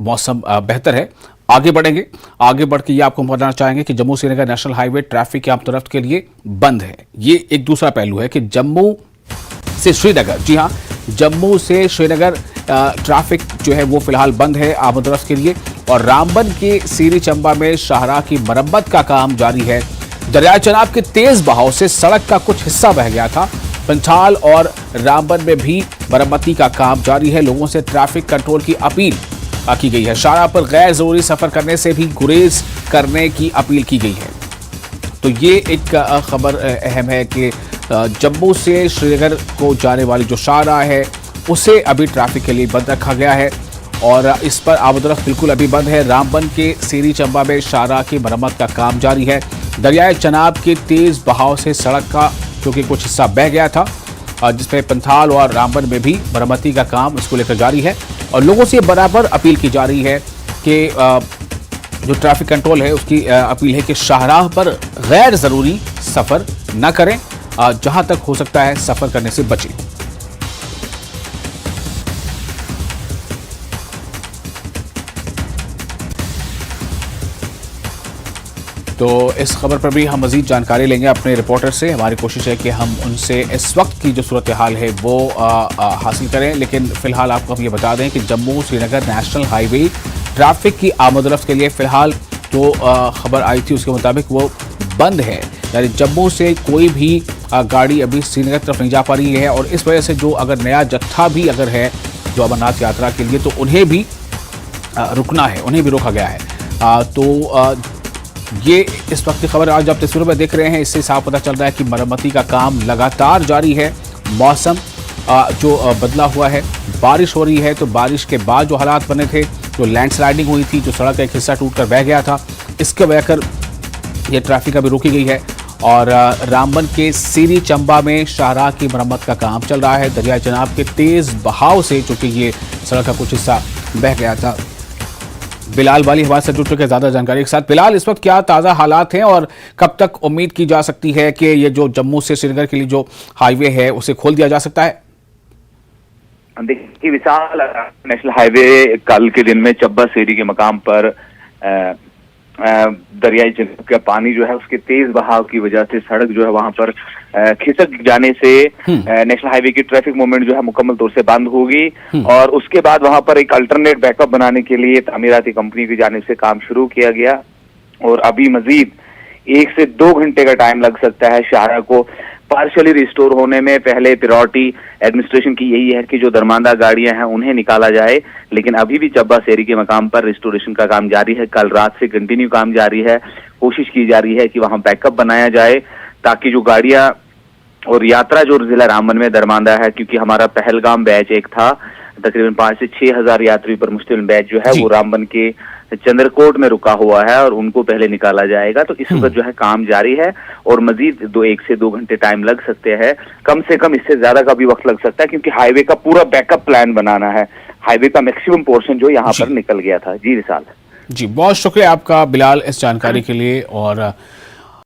मौसम बेहतर है। आगे बढ़ेंगे, आगे बढ़ के ये आपको बताना चाहेंगे कि Jammu Srinagar national highway traffic के आम तरफ के लिए बंद है। ये एक दूसरा पहलू है कि जम्मू से श्रीनगर, जी हाँ, जम्मू से श्रीनगर ट्रैफिक जो है वो फिलहाल बंद है आमदरफ्त के लिए। और रामबन के सीरी चंबा में शाहराह की मरम्मत का काम जारी है। दरियाए चनाब के तेज बहाव से सड़क का कुछ हिस्सा बह गया था। पंचाल और रामबन में भी मरम्मती का काम जारी है। लोगों से ट्रैफिक कंट्रोल की अपील की गई है। शाहराह पर गैर जरूरी सफर करने से भी गुरेज करने की अपील की गई है। तो ये एक खबर अहम है कि जम्मू से श्रीनगर को जाने वाली जो शाहराह है उसे अभी ट्रैफिक के लिए बंद रखा गया है और इस पर आमदरफ्त बिल्कुल अभी बंद है। रामबन के सीरी चंबा में शाहराह की मरम्मत का काम जारी है। दरियाए चनाब के तेज बहाव से सड़क का क्योंकि कुछ हिस्सा बह गया था, जिसमें पंथाल और रामबन में भी मरम्मती का काम इसको लेकर जारी है। और लोगों से बराबर अपील की जा रही है कि जो ट्रैफिक कंट्रोल है उसकी अपील है कि शाहराह पर गैर ज़रूरी सफ़र न करें, जहां तक हो सकता है सफ़र करने से बचें। तो इस खबर पर भी हम मज़ीद जानकारी लेंगे अपने रिपोर्टर से। हमारी कोशिश है कि हम उनसे इस वक्त की जो सूरत हाल है वो हासिल करें, लेकिन फ़िलहाल आपको हम ये बता दें कि Jammu Srinagar national highway traffic की आमदरफ्त के लिए फ़िलहाल जो खबर आई थी उसके मुताबिक वो बंद है। यानी जम्मू से कोई भी गाड़ी अभी श्रीनगर तरफ नहीं जा पा रही है और इस वजह से जो अगर नया जत्था भी अगर है जो अमरनाथ यात्रा के लिए, तो उन्हें भी रुकना है, उन्हें भी रोका गया है। तो ये इस वक्त की खबर आज आप तस्वीरों में देख रहे हैं, इससे साफ पता चल रहा है कि मरम्मती का काम लगातार जारी है। मौसम जो बदला हुआ है, बारिश हो रही है, तो बारिश के बाद जो हालात बने थे, जो लैंडस्लाइडिंग हुई थी, जो सड़क का एक हिस्सा टूटकर बह गया था, इसके वजह कर ये ट्रैफिक अभी रोकी गई है। और रामबन के सीरी चंबा में शाहराह की मरम्मत का काम चल रहा है। दरियाए चनाब के तेज बहाव से चूंकि ये सड़क का कुछ हिस्सा बह गया था। बिलाल वाली हमारे साथ जुड़ चुके ज़्यादा जानकारी के साथ। बिलाल, इस वक्त क्या ताज़ा हालात हैं और कब तक उम्मीद की जा सकती है कि ये जो जम्मू से श्रीनगर के लिए जो हाईवे है उसे खोल दिया जा सकता है? देखिए विशाल, नेशनल हाईवे कल के दिन में चब्बा सेरी के मकाम पर दरियाई चनाब का पानी जो है उसके तेज बहाव की वजह से सड़क जो है वहां पर खिसक जाने से नेशनल हाईवे की ट्रैफिक मूवमेंट जो है मुकम्मल तौर से बंद होगी। और उसके बाद वहां पर एक अल्टरनेट बैकअप बनाने के लिए तामीराती कंपनी की जानिब से काम शुरू किया गया और अभी मजीद 1 से 2 घंटे का टाइम लग सकता है शाहराह को पार्शली रिस्टोर होने में। पहले प्रायोरिटी एडमिनिस्ट्रेशन की यही है कि जो दरमांदा गाड़ियां हैं उन्हें निकाला जाए, लेकिन अभी भी चब्बा सेरी के मकाम पर रिस्टोरेशन का काम जारी है। कल रात से कंटिन्यू काम जारी है। कोशिश की जा रही है कि वहां बैकअप बनाया जाए ताकि जो गाड़ियां और यात्रा जो जिला रामबन में दरमांदा है, क्योंकि हमारा पहलगाम बैच एक था, तकरीबन 5 से 6 हजार यात्री पर मुश्तमिल बैच जो है वो रामबन के चंद्रकोट में रुका हुआ है और उनको पहले निकाला जाएगा। तो इस वक्त जो है काम जारी है और मजीद 1 से 2 घंटे टाइम लग सकते हैं। कम से कम इससे ज्यादा का भी वक्त लग सकता है क्योंकि हाईवे का पूरा बैकअप प्लान बनाना है। हाईवे का मैक्सिमम पोर्शन जो यहाँ पर निकल गया था। जी विशाल। जी, बहुत शुक्रिया आपका बिलाल इस जानकारी के लिए। और